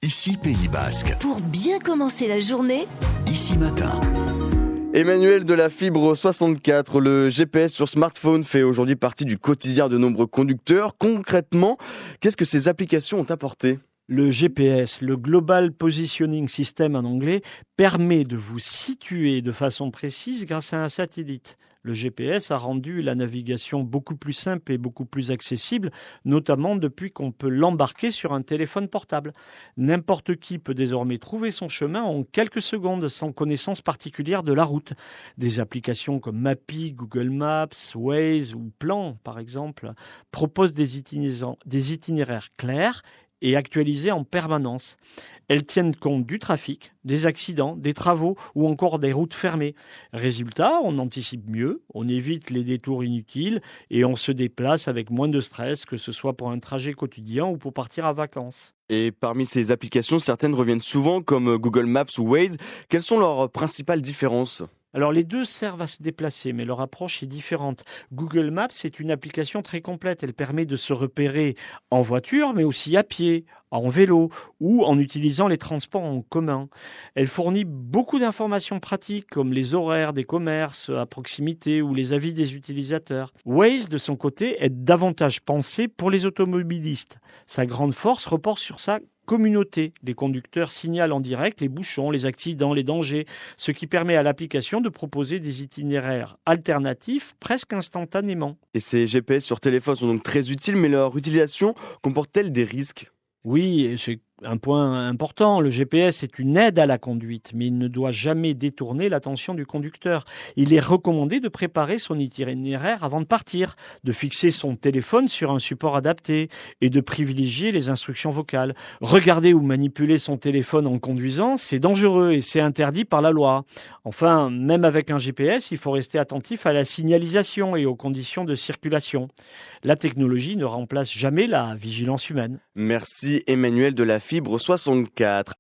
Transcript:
Ici Pays Basque. Pour bien commencer la journée, Ici Matin. Emmanuel de la Fibre 64, le GPS sur smartphone fait aujourd'hui partie du quotidien de nombreux conducteurs. Concrètement, qu'est-ce que ces applications ont apporté ? Le GPS, le Global Positioning System en anglais, permet de vous situer de façon précise grâce à un satellite. Le GPS a rendu la navigation beaucoup plus simple et beaucoup plus accessible, notamment depuis qu'on peut l'embarquer sur un téléphone portable. N'importe qui peut désormais trouver son chemin en quelques secondes sans connaissance particulière de la route. Des applications comme Mappy, Google Maps, Waze ou Plan, par exemple, proposent des itinéraires clairs et actualisées en permanence. Elles tiennent compte du trafic, des accidents, des travaux ou encore des routes fermées. Résultat, on anticipe mieux, on évite les détours inutiles et on se déplace avec moins de stress, que ce soit pour un trajet quotidien ou pour partir en vacances. Et parmi ces applications, certaines reviennent souvent comme Google Maps ou Waze. Quelles sont leurs principales différences ? Alors les deux servent à se déplacer, mais leur approche est différente. Google Maps est une application très complète. Elle permet de se repérer en voiture, mais aussi à pied, en vélo ou en utilisant les transports en commun. Elle fournit beaucoup d'informations pratiques comme les horaires des commerces à proximité ou les avis des utilisateurs. Waze, de son côté, est davantage pensé pour les automobilistes. Sa grande force repose sur sa communauté. Les conducteurs signalent en direct les bouchons, les accidents, les dangers, ce qui permet à l'application de proposer des itinéraires alternatifs presque instantanément. Et ces GPS sur téléphone sont donc très utiles, mais leur utilisation comporte-t-elle des risques ? Oui, c'est un point important. Le GPS est une aide à la conduite, mais il ne doit jamais détourner l'attention du conducteur. Il est recommandé de préparer son itinéraire avant de partir, de fixer son téléphone sur un support adapté et de privilégier les instructions vocales. Regarder ou manipuler son téléphone en conduisant, c'est dangereux et c'est interdit par la loi. Enfin, même avec un GPS, il faut rester attentif à la signalisation et aux conditions de circulation. La technologie ne remplace jamais la vigilance humaine. Merci Emmanuel de la Fibre 64.